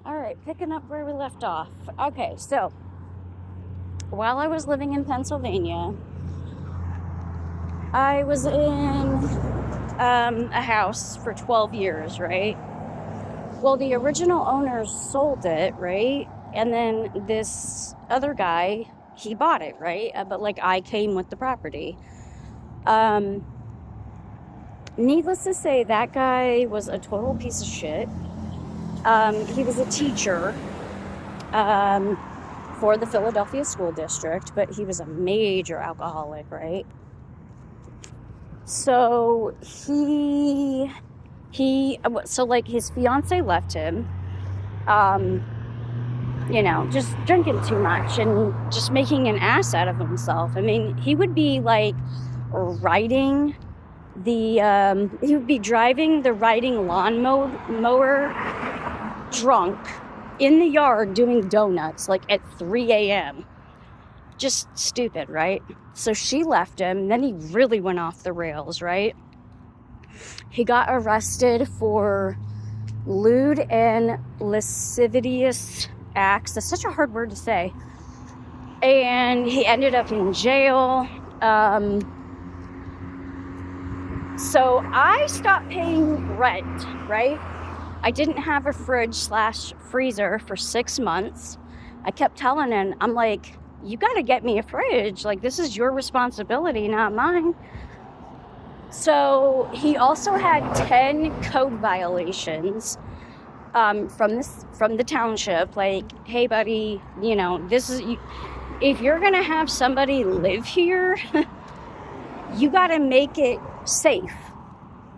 All right, picking up where we left off. Okay, so while I was living in Pennsylvania, I was in a house for 12 years, right? Well, the original owners sold it, right? And then this other guy, he bought it, right? But like I came with the property. Needless to say, that guy was a total piece of shit. He was a teacher for the Philadelphia school district, but he was a major alcoholic, right? So so like his fiance left him, just drinking too much and just making an ass out of himself. I mean, he would be like he would be driving the riding lawnmower drunk in the yard doing donuts like at 3 a.m. Just stupid, right? So she left him. Then he really went off the rails, right? He got arrested for lewd and lascivious acts. That's such a hard word to say. And he ended up in jail. So I stopped paying rent, right? I didn't have a fridge/freezer for 6 months. I kept telling him, I'm like, you got to get me a fridge. Like, this is your responsibility, not mine. So he also had 10 code violations from the township. Like, hey, buddy, if you're going to have somebody live here, you got to make it safe,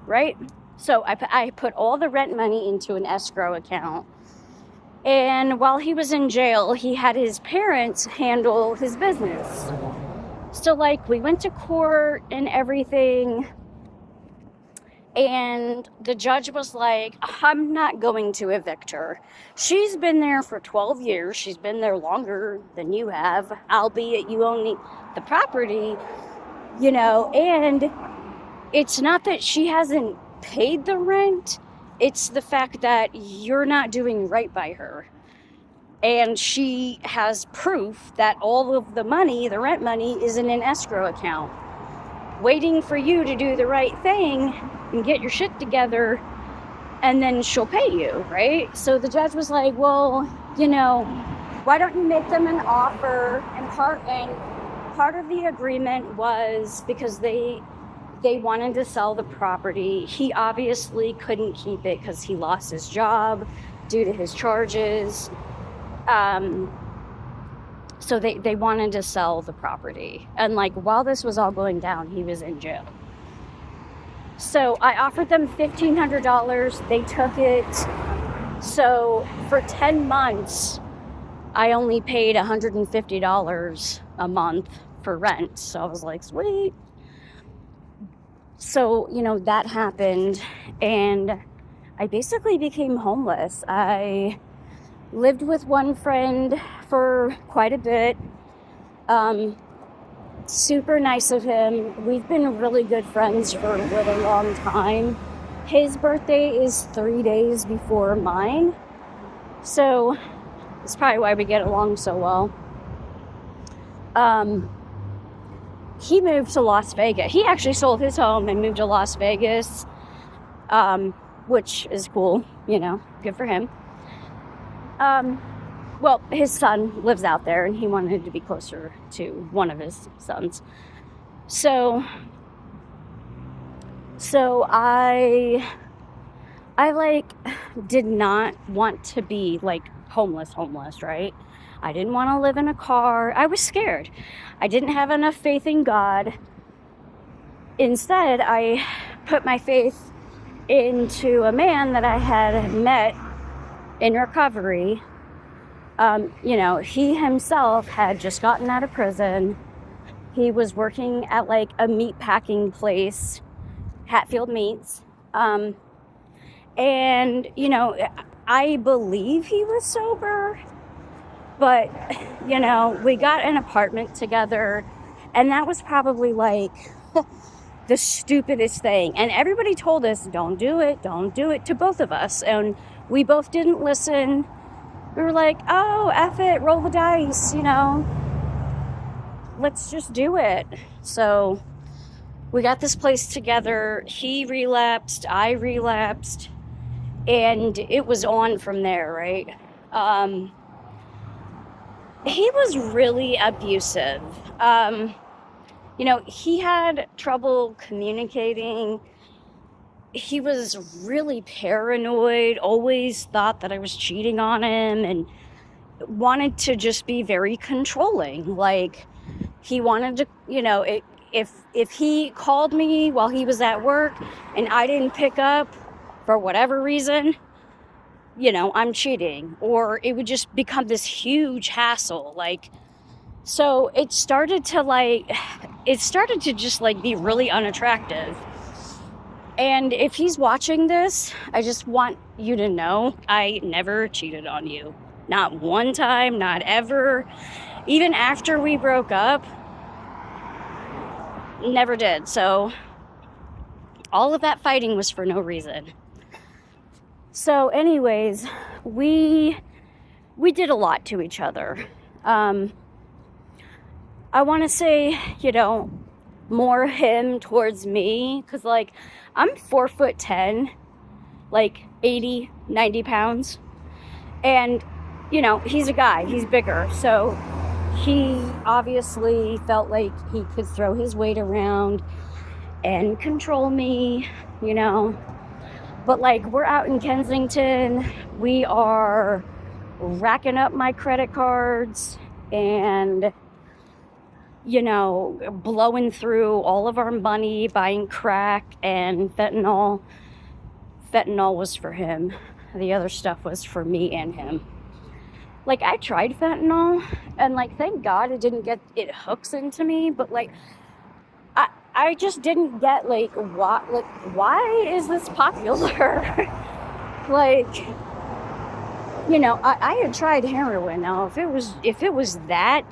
right? So I put all the rent money into an escrow account. And while he was in jail, he had his parents handle his business. So, like, we went to court and everything. And the judge was like, I'm not going to evict her. She's been there for 12 years. She's been there longer than you have, albeit you own the property, and it's not that she hasn't paid the rent. It's the fact that you're not doing right by her. And she has proof that all of the money, the rent money, is in an escrow account, waiting for you to do the right thing and get your shit together, and then she'll pay you, right? So the judge was like, well, why don't you make them an offer? And part of the agreement was because they wanted to sell the property. He obviously couldn't keep it because he lost his job due to his charges. So they wanted to sell the property. And like, while this was all going down, he was in jail. So I offered them $1,500. They took it. So for 10 months, I only paid $150 a month for rent. So I was like, sweet. So, that happened, and I basically became homeless. I lived with one friend for quite a bit. Super nice of him. We've been really good friends for a really long time. His birthday is 3 days before mine, so that's probably why we get along so well. He moved to Las Vegas. He actually sold his home and moved to Las Vegas, which is cool, good for him. Well, his son lives out there, and he wanted to be closer to one of his sons. So I did not want to be like homeless, right? I didn't want to live in a car. I was scared. I didn't have enough faith in God. Instead, I put my faith into a man that I had met in recovery. He himself had just gotten out of prison. He was working at like a meat packing place, Hatfield Meats. And, I believe he was sober. But, we got an apartment together, and that was probably like the stupidest thing. And everybody told us, don't do it to both of us. And we both didn't listen. We were like, oh, F it, roll the dice, let's just do it. So we got this place together. He relapsed, I relapsed, and it was on from there, right? He was really abusive. He had trouble communicating. He was really paranoid, always thought that I was cheating on him, and wanted to just be very controlling. Like, he wanted to, if he called me while he was at work and I didn't pick up for whatever reason, I'm cheating. Or it would just become this huge hassle. So it started to just be really unattractive. And if he's watching this, I just want you to know I never cheated on you. Not one time, not ever. Even after we broke up, never did. So all of that fighting was for no reason. So anyways, we did a lot to each other. I want to say, more him towards me, because I'm 4'10", 80, 90 pounds. And, he's a guy, he's bigger. So he obviously felt like he could throw his weight around and control me, But we're out in Kensington. We are racking up my credit cards and, blowing through all of our money, buying crack and fentanyl. Fentanyl was for him. The other stuff was for me and him. I tried fentanyl, and thank God it didn't get it hooks into me, but I just didn't get why is this popular? I had tried heroin. Now if it was that,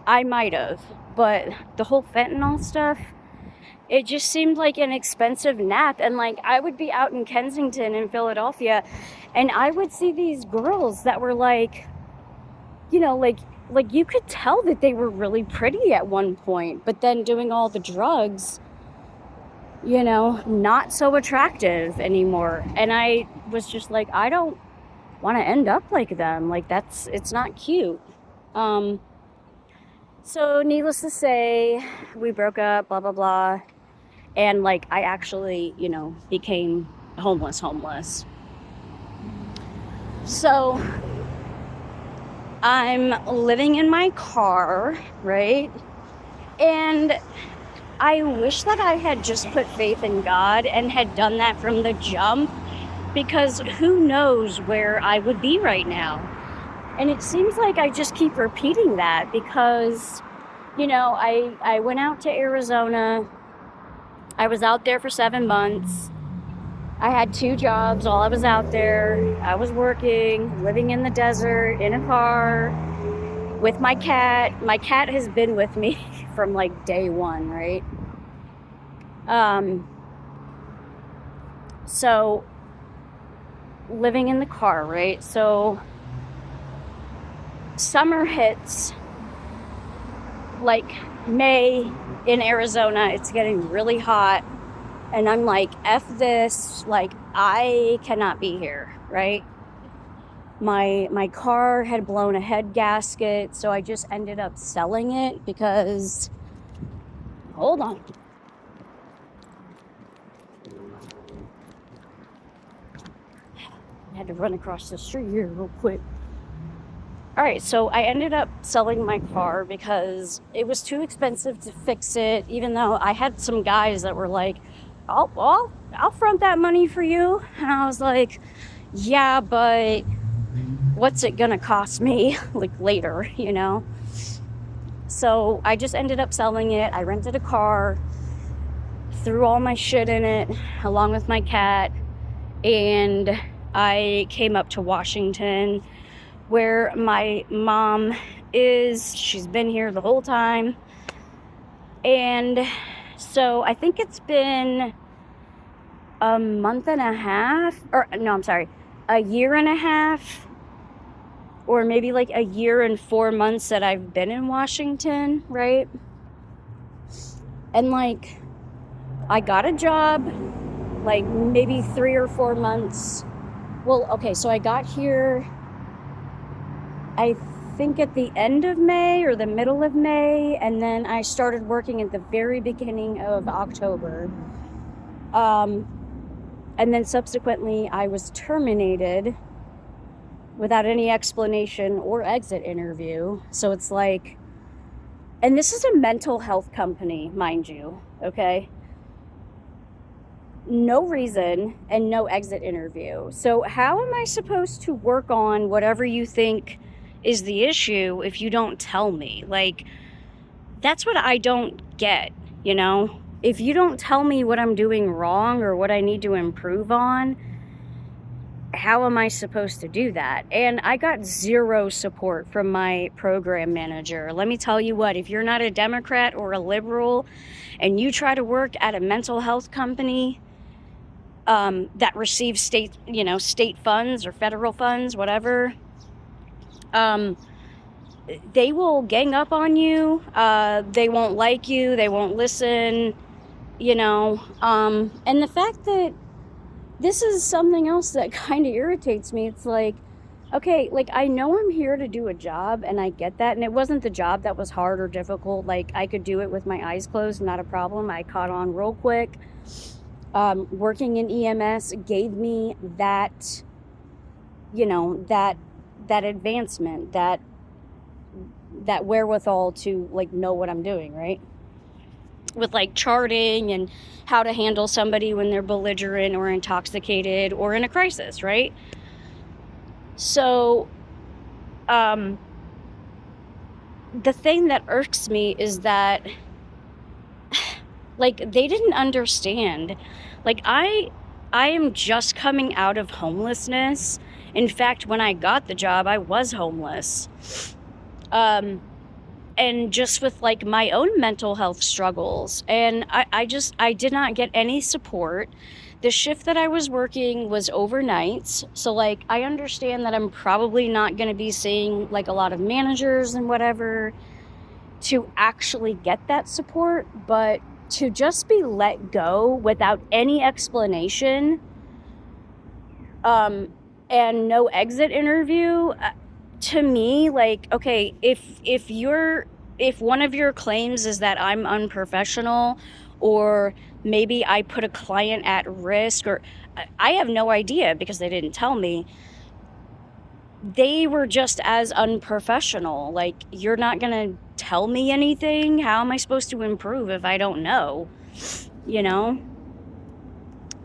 I might have, but the whole fentanyl stuff, it just seemed like an expensive nap. And I would be out in Kensington in Philadelphia, and I would see these girls that were you could tell that they were really pretty at one point, but then doing all the drugs, not so attractive anymore. And I was just I don't want to end up like them. It's not cute. So needless to say, we broke up, blah, blah, blah. And I actually, became homeless. So I'm living in my car, right? And I wish that I had just put faith in God and had done that from the jump, because who knows where I would be right now. And it seems like I just keep repeating that because, I went out to Arizona. I was out there for 7 months. I had 2 jobs while I was out there. I was working, living in the desert, in a car, with my cat. My cat has been with me from day one, right? So living in the car, right? So summer hits, May in Arizona, it's getting really hot. And I'm F this, I cannot be here, right? My car had blown a head gasket, so I just ended up selling it because, hold on. I had to run across the street here real quick. All right, so I ended up selling my car because it was too expensive to fix it, even though I had some guys that were I'll front that money for you. And I was yeah, but what's it gonna cost me later, So I just ended up selling it. I rented a car, threw all my shit in it along with my cat, and I came up to Washington, where my mom is. She's been here the whole time. And so I think it's been a month and a half, a year and a half or maybe like a year and 4 months that I've been in Washington, right? And like, I got a job like maybe 3 or 4 months. Well, okay, so I got here, I think at the end of May or the middle of May, and then I started working at the very beginning of October. And then subsequently I was terminated without any explanation or exit interview. So it's like, and this is a mental health company, mind you, okay? No reason and no exit interview. So how am I supposed to work on whatever you think is the issue if you don't tell me? Like, that's what I don't get, you know? If you don't tell me what I'm doing wrong or what I need to improve on, how am I supposed to do that? And I got zero support from my program manager. Let me tell you what, if you're not a Democrat or a liberal and you try to work at a mental health company that receives state funds or federal funds, whatever, they will gang up on you. They won't like you. They won't listen, and the fact that this is something else that kind of irritates me. It's like, okay, like I know I'm here to do a job and I get that. And it wasn't the job that was hard or difficult. Like I could do it with my eyes closed, not a problem. I caught on real quick. Working in EMS gave me that, that advancement, that wherewithal to like know what I'm doing, right? With like charting and how to handle somebody when they're belligerent or intoxicated or in a crisis, right? So, the thing that irks me is that, like, they didn't understand. Like, I am just coming out of homelessness. In fact, when I got the job, I was homeless. And just with like my own mental health struggles. And I did not get any support. The shift that I was working was overnights. So like, I understand that I'm probably not going to be seeing like a lot of managers and whatever to actually get that support, but to just be let go without any explanation, and no exit interview, to me, like, okay, if one of your claims is that I'm unprofessional, or maybe I put a client at risk, or I have no idea because they didn't tell me. They were just as unprofessional. Like, you're not gonna tell me anything. How am I supposed to improve if I don't know?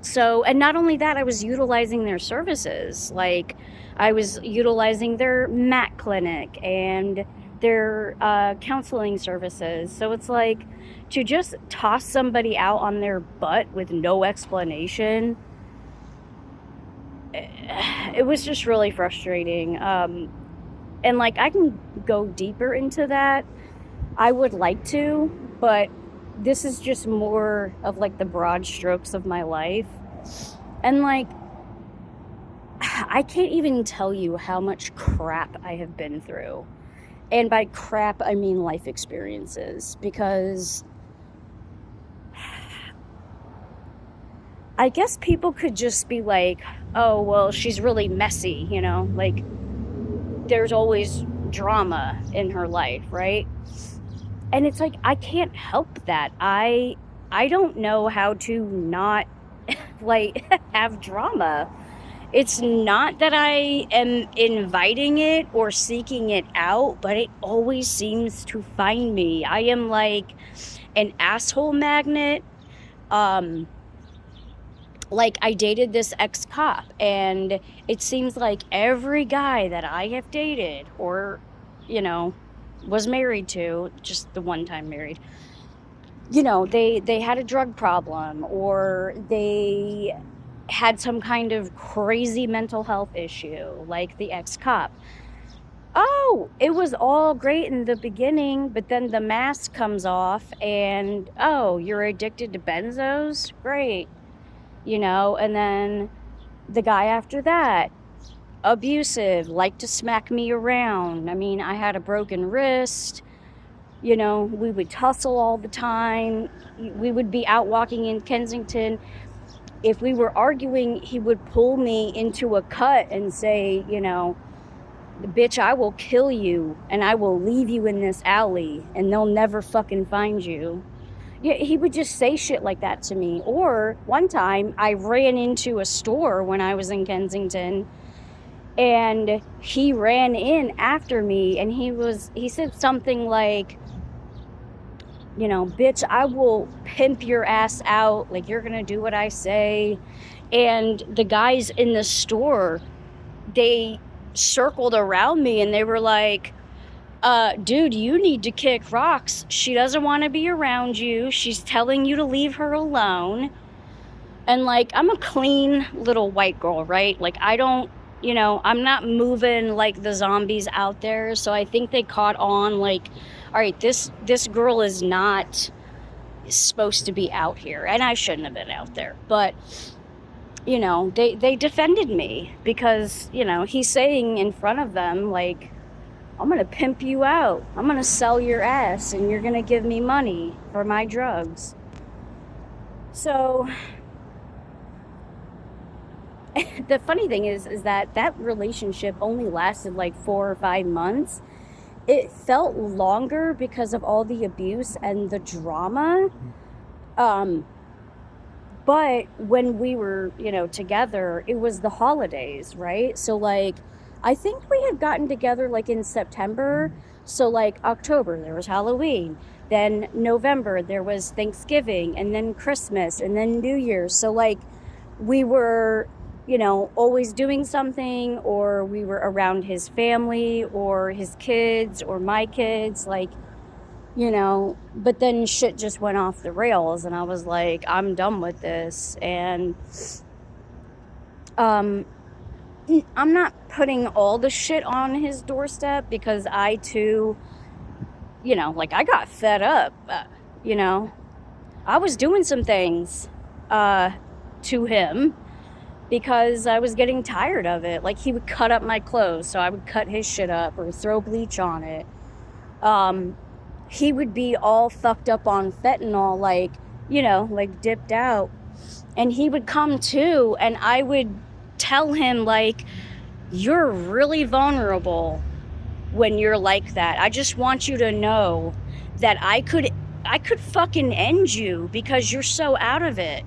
So, and not only that, I was utilizing their services. Like, I was utilizing their MAC clinic and their counseling services. So it's like, to just toss somebody out on their butt with no explanation, it was just really frustrating. And like, I can go deeper into that. I would like to, but this is just more of like the broad strokes of my life. And like, I can't even tell you how much crap I have been through. And by crap, I mean life experiences, because I guess people could just be like, oh, well, she's really messy, like there's always drama in her life, right? And it's like, I can't help that. I don't know how to not like have drama. It's not that I am inviting it or seeking it out, but it always seems to find me. I am like an asshole magnet. Like, I dated this ex-cop, and it seems like every guy that I have dated or, was married to, just the one time married, they had a drug problem, or they had some kind of crazy mental health issue, like the ex-cop. Oh, it was all great in the beginning, but then the mask comes off and, oh, you're addicted to benzos? Great. And then the guy after that, abusive, liked to smack me around. I mean, I had a broken wrist. We would tussle all the time. We would be out walking in Kensington. If we were arguing, he would pull me into a cut and say, bitch, I will kill you and I will leave you in this alley and they'll never fucking find you. Yeah, he would just say shit like that to me. Or one time I ran into a store when I was in Kensington and he ran in after me and he said something like, bitch, I will pimp your ass out. Like, you're going to do what I say. And the guys in the store, they circled around me and they were like, dude, you need to kick rocks. She doesn't want to be around you. She's telling you to leave her alone. And like, I'm a clean little white girl, right? Like, I don't, I'm not moving like the zombies out there. So I think they caught on like, all right, this girl is not supposed to be out here. And I shouldn't have been out there. But, they defended me because, he's saying in front of them, like, I'm going to pimp you out. I'm going to sell your ass and you're going to give me money for my drugs. So the funny thing is that relationship only lasted like 4 or 5 months. It felt longer because of all the abuse and the drama. But when we were, together, it was the holidays, right? So like, I think we had gotten together like in September. So like October, there was Halloween. Then November, there was Thanksgiving, and then Christmas, and then New Year's. So like, we were, always doing something, or we were around his family or his kids or my kids, like, but then shit just went off the rails and I was like, I'm done with this. And I'm not putting all the shit on his doorstep because I too, like I got fed up, I was doing some things to him because I was getting tired of it. Like, he would cut up my clothes, so I would cut his shit up or throw bleach on it. He would be all fucked up on fentanyl, like, like dipped out. And he would come to, and I would tell him, like, you're really vulnerable when you're like that. I just want you to know that I could fucking end you because you're so out of it.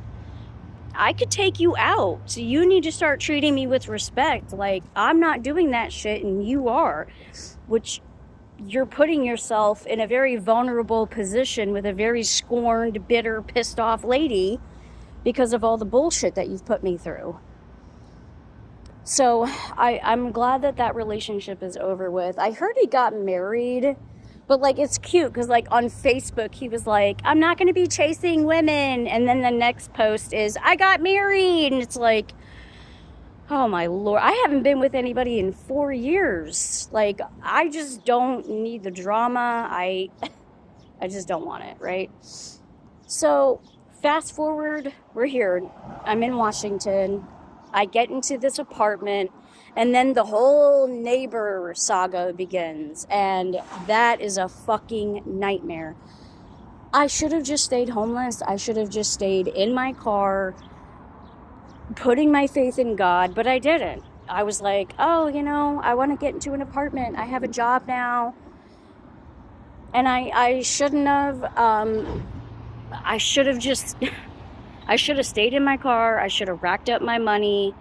I could take you out. So you need to start treating me with respect. Like, I'm not doing that shit and you are, which you're putting yourself in a very vulnerable position with a very scorned, bitter, pissed off lady because of all the bullshit that you've put me through. So I'm glad that relationship is over with. I heard he got married, but like, it's cute because like on Facebook, he was like, I'm not going to be chasing women. And then the next post is, I got married. And it's like, oh my Lord, I haven't been with anybody in 4 years. Like, I just don't need the drama. I just don't want it, right? So fast forward, we're here. I'm in Washington. I get into this apartment, and then the whole neighbor saga begins, and that is a fucking nightmare. I should have just stayed homeless. I should have just stayed in my car, putting my faith in God, but I didn't. I was like, oh, I want to get into an apartment. I have a job now. And I shouldn't have, I should have stayed in my car. I should have racked up my money,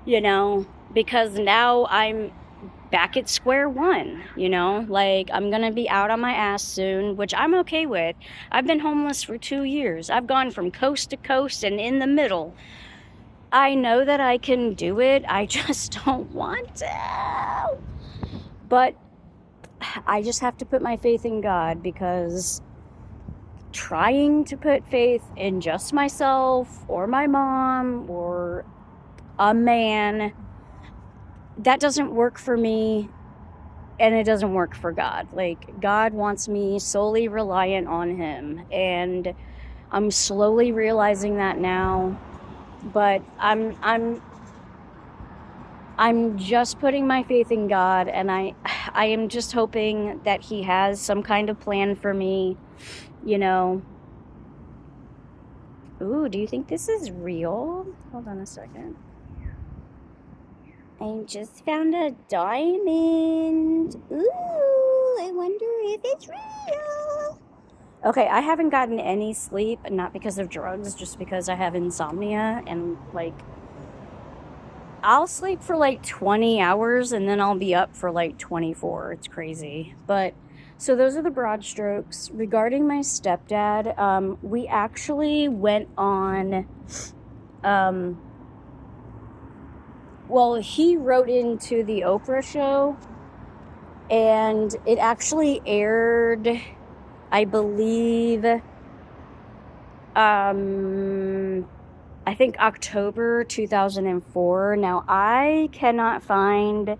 because now I'm back at square one, like, I'm going to be out on my ass soon, which I'm okay with. I've been homeless for 2 years. I've gone from coast to coast and in the middle. I know that I can do it. I just don't want to. But I just have to put my faith in God, because trying to put faith in just myself or my mom or a man, that doesn't work for me, and it doesn't work for God. Like, God wants me solely reliant on him, and I'm slowly realizing that now. But I'm I'm just putting my faith in God, and I am just hoping that He has some kind of plan for me, you know. Ooh, do you think this is real? Hold on a second. I just found a diamond. Ooh, I wonder if it's real. Okay, I haven't gotten any sleep, not because of drugs, just because I have insomnia, and like I'll sleep for like 20 hours and then I'll be up for like 24. It's crazy. But so those are the broad strokes. Regarding my stepdad, we actually went on, um, well, he wrote into the Oprah show, and it actually aired, I believe, I think October 2004. Now, I cannot find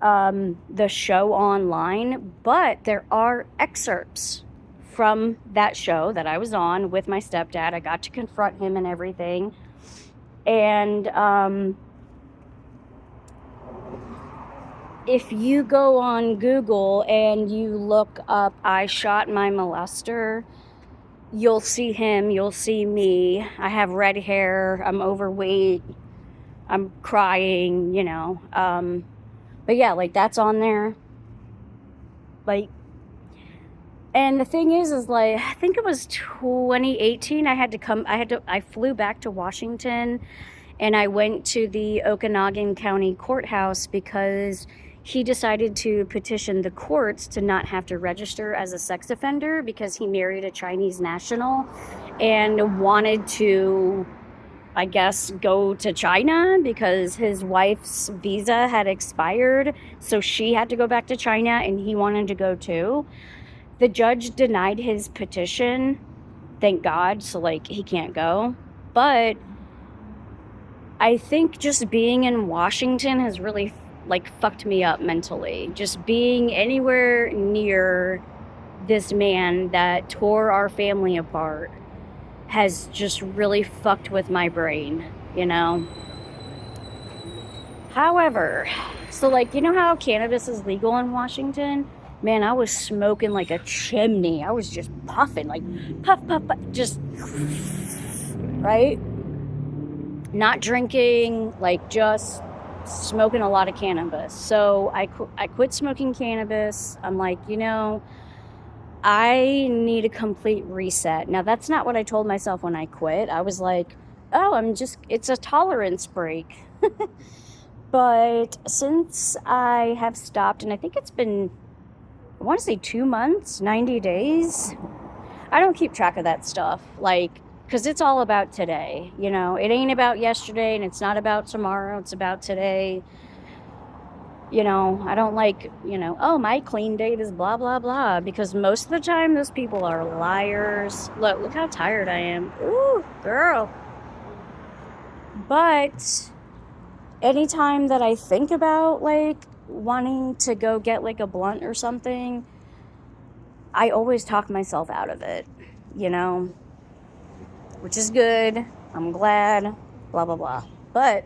the show online, but there are excerpts from that show that I was on with my stepdad. I got to confront him and everything. And if you go on Google and you look up "I shot my molester," you'll see him, you'll see me. I have red hair, I'm overweight, I'm crying, you know. But yeah, like that's on there. Like, and the thing is like, I think it was 2018, I flew back to Washington, and I went to the Okanagan County Courthouse because he decided to petition the courts to not have to register as a sex offender because he married a Chinese national and wanted to, I guess, go to China because his wife's visa had expired. So she had to go back to China and he wanted to go too. The judge denied his petition, thank God, so like he can't go. But I think just being in Washington has really like fucked me up mentally. Just being anywhere near this man that tore our family apart has just really fucked with my brain, you know? However, so like, you know how cannabis is legal in Washington? Man, I was smoking like a chimney. I was just puffing, like puff, puff, puff, just, right? Not drinking, like just smoking a lot of cannabis. So I quit smoking cannabis. I'm like, you know, I need a complete reset. Now, that's not what I told myself when I quit. I was like, oh, it's a tolerance break. But since I have stopped, and I think it's been, I want to say 2 months, 90 days. I don't keep track of that stuff. Like, because it's all about today, you know. It ain't about yesterday, and it's not about tomorrow. It's about today. You know, I don't like, you know, oh, my clean date is blah, blah, blah. Because most of the time, those people are liars. Look how tired I am. Ooh, girl. But anytime that I think about, like, wanting to go get, like, a blunt or something, I always talk myself out of it, you know, which is good. I'm glad, blah, blah, blah. But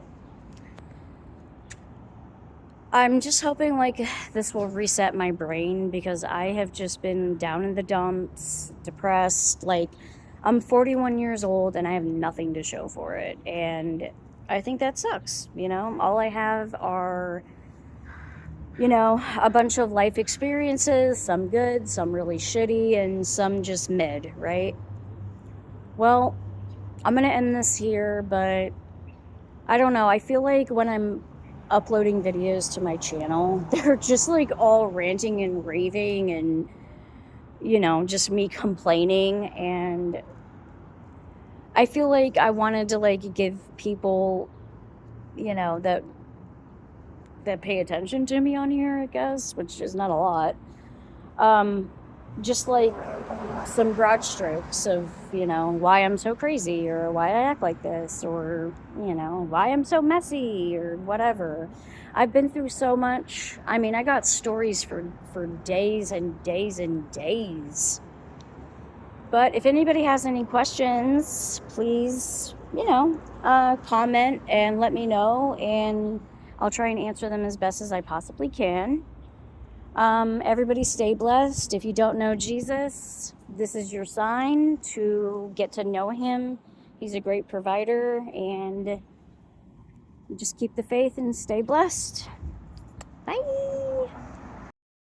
I'm just hoping, like, this will reset my brain because I have just been down in the dumps, depressed. Like, I'm 41 years old and I have nothing to show for it. And I think that sucks, you know? All I have are, you know, a bunch of life experiences, some good, some really shitty, and some just mid, right? Well, I'm going to end this here, but I don't know. I feel like when I'm uploading videos to my channel, they're just like all ranting and raving and, you know, just me complaining. And I feel like I wanted to like give people, you know, that pay attention to me on here, I guess, which is not a lot. Just like some broad strokes of, you know, why I'm so crazy or why I act like this or, you know, why I'm so messy or whatever. I've been through so much. I mean, I got stories for days and days and days. But if anybody has any questions, please, you know, comment and let me know. And I'll try and answer them as best as I possibly can. Everybody stay blessed. If you don't know Jesus, this is your sign to get to know him. He's a great provider, and just keep the faith and stay blessed. Bye.